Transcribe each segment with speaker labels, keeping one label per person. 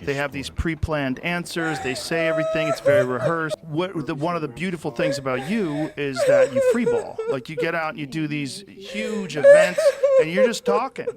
Speaker 1: They have these pre-planned answers. They say everything. It's very rehearsed. One of the beautiful things about you is that you freeball. Like, you get out and you do these huge events, and you're just talking.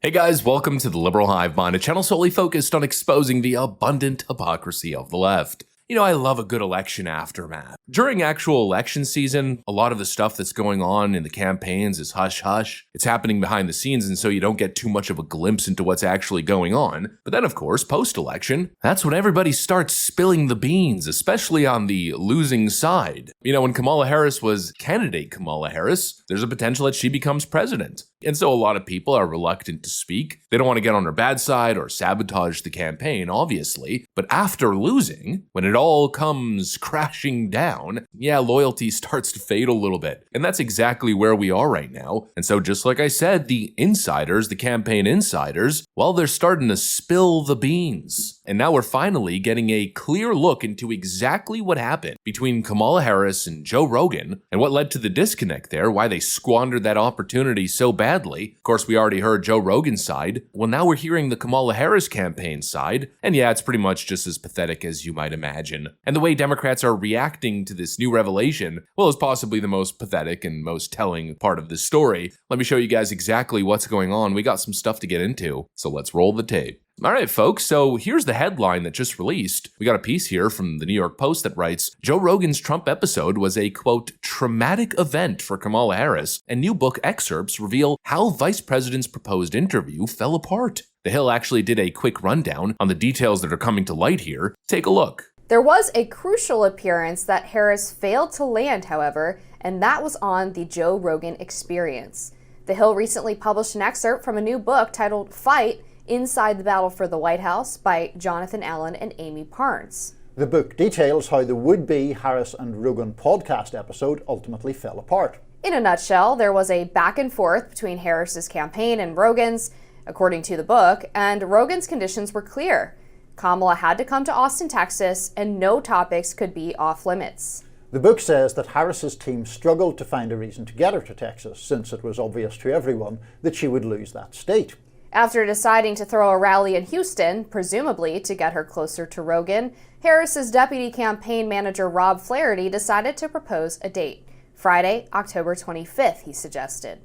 Speaker 2: Hey guys, welcome to the Liberal Hive Mind, a channel solely focused on exposing the abundant hypocrisy of the left. You know, I love a good election aftermath. During actual election season, a lot of the stuff that's going on in the campaigns is hush-hush. It's happening behind the scenes, and so you don't get too much of a glimpse into what's actually going on. But then, of course, post-election, that's when everybody starts spilling the beans, especially on the losing side. You know, when Kamala Harris was candidate Kamala Harris, there's a potential that she becomes president. And so a lot of people are reluctant to speak. They don't want to get on her bad side or sabotage the campaign, obviously. But after losing, when it all comes crashing down, yeah, loyalty starts to fade a little bit. And that's exactly where we are right now. And so just like I said, the insiders, the campaign insiders, well, they're starting to spill the beans. And now we're finally getting a clear look into exactly what happened between Kamala Harris and Joe Rogan and what led to the disconnect there, why they squandered that opportunity so badly. Of course, we already heard Joe Rogan's side. Well, now we're hearing the Kamala Harris campaign side. And yeah, it's pretty much just as pathetic as you might imagine. And the way Democrats are reacting to this new revelation, well, is possibly the most pathetic and most telling part of this story. Let me show you guys exactly what's going on. We got some stuff to get into, so let's roll the tape. All right, folks, so here's the headline that just released. We got a piece here from the New York Post that writes, Joe Rogan's Trump episode was a, quote, traumatic event for Kamala Harris, and new book excerpts reveal how vice president's proposed interview fell apart. The Hill actually did a quick rundown on the details that are coming to light here. Take a look.
Speaker 3: There was a crucial appearance that Harris failed to land, however, and that was on the Joe Rogan Experience. The Hill recently published an excerpt from a new book titled Fight, Inside the Battle for the White House by Jonathan Allen and Amy Parnes.
Speaker 4: The book details how the would-be Harris and Rogan podcast episode ultimately fell apart.
Speaker 3: In a nutshell, there was a back and forth between Harris's campaign and Rogan's, according to the book, and Rogan's conditions were clear. Kamala had to come to Austin, Texas, and no topics could be off limits.
Speaker 4: The book says that Harris's team struggled to find a reason to get her to Texas, since it was obvious to everyone that she would lose that state.
Speaker 3: After deciding to throw a rally in Houston, presumably to get her closer to Rogan, Harris's deputy campaign manager Rob Flaherty decided to propose a date. Friday, October 25th, he suggested.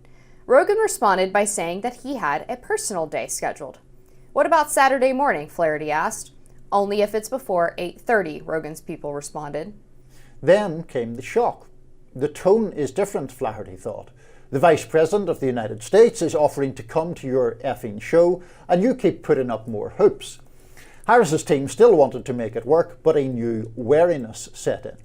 Speaker 3: Rogan responded by saying that he had a personal day scheduled. What about Saturday morning, Flaherty asked. Only if it's before 8:30, Rogan's people responded.
Speaker 4: Then came the shock. The tone is different, Flaherty thought. The Vice President of the United States is offering to come to your effing show, and you keep putting up more hoops. Harris's team still wanted to make it work, but a new wariness set in.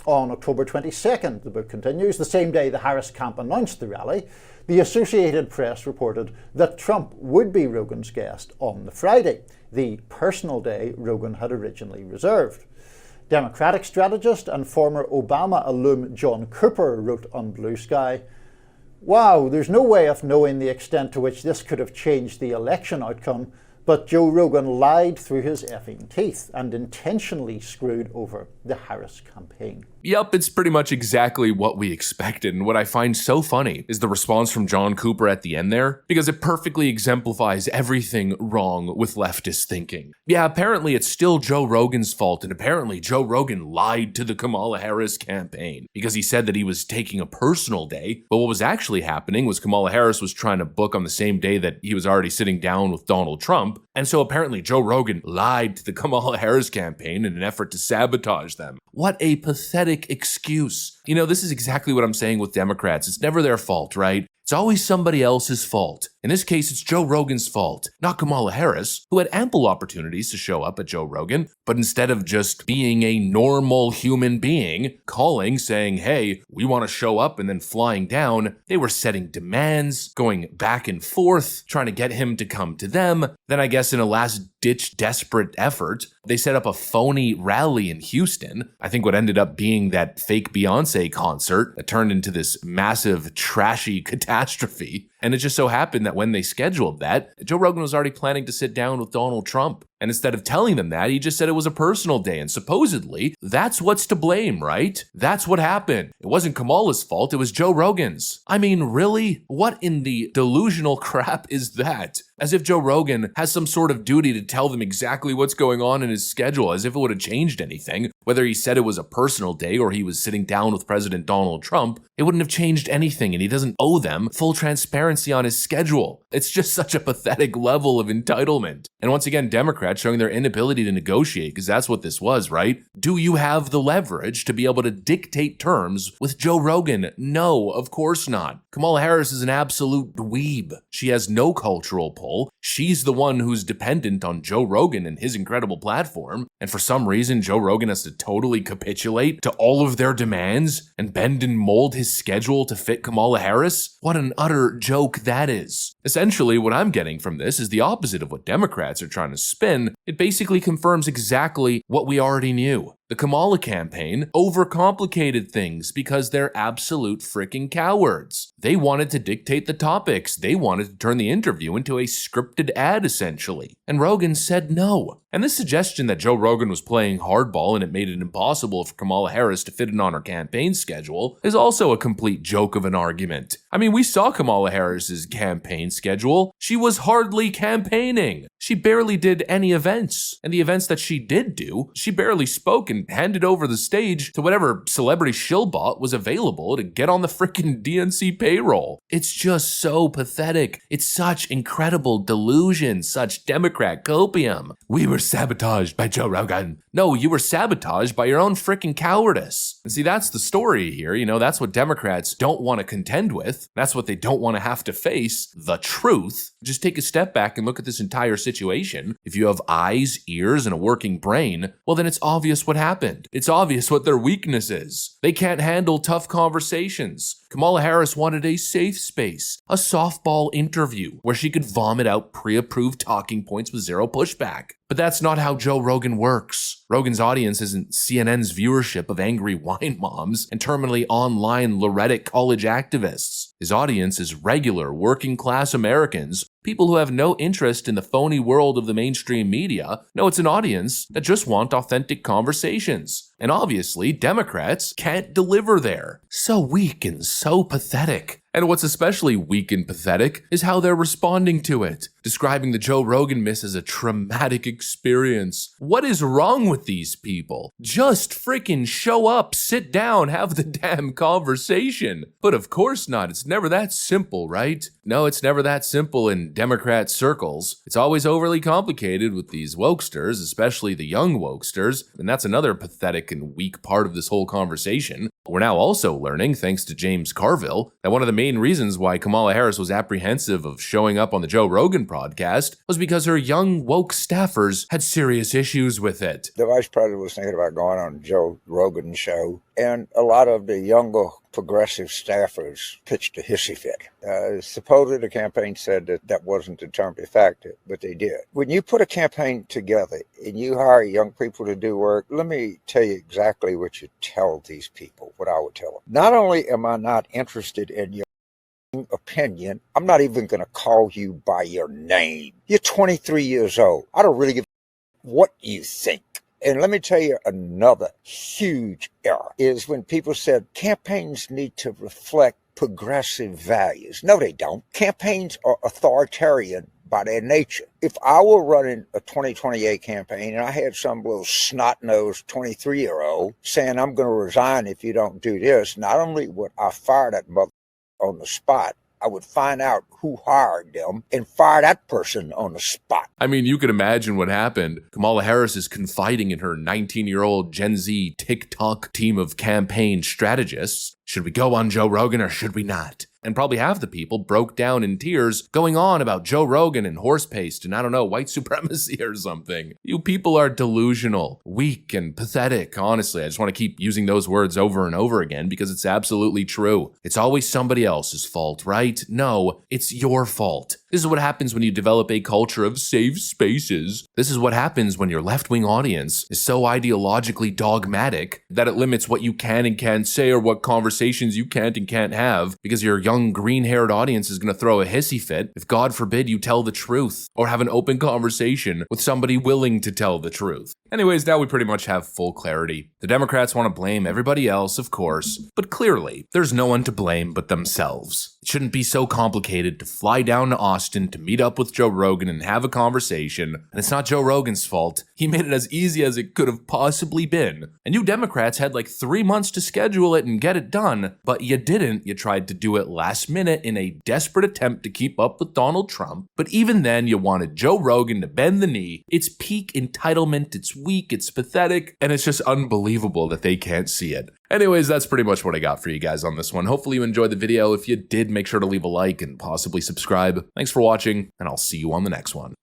Speaker 4: On October 22nd, the book continues, the same day the Harris camp announced the rally, the Associated Press reported that Trump would be Rogan's guest on the Friday, the personal day Rogan had originally reserved. Democratic strategist and former Obama alum John Cooper wrote on Blue Sky, wow, there's no way of knowing the extent to which this could have changed the election outcome, but Joe Rogan lied through his effing teeth and intentionally screwed over the Harris campaign.
Speaker 2: Yup, it's pretty much exactly what we expected, and what I find so funny is the response from John Cooper at the end there, because it perfectly exemplifies everything wrong with leftist thinking. Yeah, apparently it's still Joe Rogan's fault, and apparently Joe Rogan lied to the Kamala Harris campaign, because he said that he was taking a personal day, but what was actually happening was Kamala Harris was trying to book on the same day that he was already sitting down with Donald Trump, and so apparently Joe Rogan lied to the Kamala Harris campaign in an effort to sabotage them. What a pathetic excuse. You know, this is exactly what I'm saying with Democrats. It's never their fault, right? It's always somebody else's fault. In this case, it's Joe Rogan's fault, not Kamala Harris, who had ample opportunities to show up at Joe Rogan, but instead of just being a normal human being, calling, saying, hey, we want to show up, and then flying down, they were setting demands, going back and forth, trying to get him to come to them. Then I guess in a last-ditch desperate effort, they set up a phony rally in Houston. I think what ended up being that fake Beyonce concert that turned into this massive, trashy catastrophe. And it just so happened that when they scheduled that, Joe Rogan was already planning to sit down with Donald Trump. And instead of telling them that, he just said it was a personal day. And supposedly, that's what's to blame, right? That's what happened. It wasn't Kamala's fault, it was Joe Rogan's. I mean, really? What in the delusional crap is that? As if Joe Rogan has some sort of duty to tell them exactly what's going on in his schedule, as if it would have changed anything. Whether he said it was a personal day or he was sitting down with President Donald Trump, it wouldn't have changed anything, and he doesn't owe them full transparency on his schedule. It's just such a pathetic level of entitlement. And once again, Democrats showing their inability to negotiate, because that's what this was, right? Do you have the leverage to be able to dictate terms with Joe Rogan? No, of course not. Kamala Harris is an absolute dweeb. She has no cultural pull. She's the one who's dependent on Joe Rogan and his incredible platform. And for some reason, Joe Rogan has to totally capitulate to all of their demands and bend and mold his schedule to fit Kamala Harris? What an utter joke that is. Essentially, what I'm getting from this is the opposite of what Democrats are trying to spin. It basically confirms exactly what we already knew. The Kamala campaign overcomplicated things because they're absolute freaking cowards. They wanted to dictate the topics. They wanted to turn the interview into a scripted ad, essentially. And Rogan said no. And this suggestion that Joe Rogan was playing hardball and it made it impossible for Kamala Harris to fit in on her campaign schedule is also a complete joke of an argument. I mean, we saw Kamala Harris's campaign schedule. She was hardly campaigning. She barely did any events. And the events that she did do, she barely spoke and handed over the stage to whatever celebrity shillbot was available to get on the freaking DNC payroll. It's just so pathetic. It's such incredible delusion, such Democrat copium. We were sabotaged by Joe Rogan. No, you were sabotaged by your own freaking cowardice. And see, that's the story here. You know, that's what Democrats don't want to contend with. That's what they don't want to have to face, the truth. Just take a step back and look at this entire situation. If you have eyes, ears, and a working brain, well, then it's obvious what happened. It's obvious what their weakness is. They can't handle tough conversations. Kamala Harris wanted a safe space, a softball interview where she could vomit out pre-approved talking points with zero pushback. But that's not how Joe Rogan works. Rogan's audience isn't CNN's viewership of angry wine moms and terminally online Loretic college activists. His audience is regular working class Americans, people who have no interest in the phony world of the mainstream media. No, it's an audience that just want authentic conversations. And obviously, Democrats can't deliver there. So weak and so pathetic. And what's especially weak and pathetic is how they're responding to it, describing the Joe Rogan miss as a traumatic experience. What is wrong with these people? Just freaking show up, sit down, have the damn conversation. But of course not. It's never that simple, right? No, it's never that simple in Democrat circles. It's always overly complicated with these wokesters, especially the young wokesters, and that's another pathetic and weak part of this whole conversation. We're now also learning, thanks to James Carville, that one of the main reasons why Kamala Harris was apprehensive of showing up on the Joe Rogan podcast was because her young woke staffers had serious issues with it.
Speaker 5: The vice president was thinking about going on Joe Rogan's show, and a lot of the younger progressive staffers pitched a hissy fit. Supposedly the campaign said that wasn't the term de facto, but they did. When you put a campaign together and you hire young people to do work, let me tell you exactly what you tell these people, what I would tell them. Not only am I not interested in your opinion, I'm not even going to call you by your name. You're 23 years old. I don't really give a what you think. And let me tell you another huge error is when people said campaigns need to reflect progressive values. No, they don't. Campaigns are authoritarian by their nature. If I were running a 2028 campaign and I had some little snot-nosed 23-year-old saying I'm going to resign if you don't do this, not only would I fire that mother on the spot, I would find out who hired them and fire that person on the spot.
Speaker 2: I mean, you can imagine what happened. Kamala Harris is confiding in her 19-year-old Gen Z TikTok team of campaign strategists. Should we go on Joe Rogan or should we not? And probably half the people broke down in tears going on about Joe Rogan and horse paste and I don't know, white supremacy or something. You people are delusional, weak, and pathetic. Honestly, I just want to keep using those words over and over again because it's absolutely true. It's always somebody else's fault, right? No, it's your fault. This is what happens when you develop a culture of safe spaces. This is what happens when your left-wing audience is so ideologically dogmatic that it limits what you can and can't say or what conversations you can't and can't have, because your young green-haired audience is going to throw a hissy fit if, God forbid, you tell the truth or have an open conversation with somebody willing to tell the truth. Anyways, now we pretty much have full clarity. The Democrats want to blame everybody else, of course, but clearly, there's no one to blame but themselves. It shouldn't be so complicated to fly down to Austin to meet up with Joe Rogan and have a conversation, and it's not Joe Rogan's fault. He made it as easy as it could have possibly been. And you Democrats had like 3 months to schedule it and get it done, but you didn't. You tried to do it last minute in a desperate attempt to keep up with Donald Trump, but even then you wanted Joe Rogan to bend the knee. It's peak entitlement, it's weak, it's pathetic, and it's just unbelievable that they can't see it. Anyways, that's pretty much what I got for you guys on this one. Hopefully you enjoyed the video. If you did, make sure to leave a like and possibly subscribe. Thanks for watching, and I'll see you on the next one.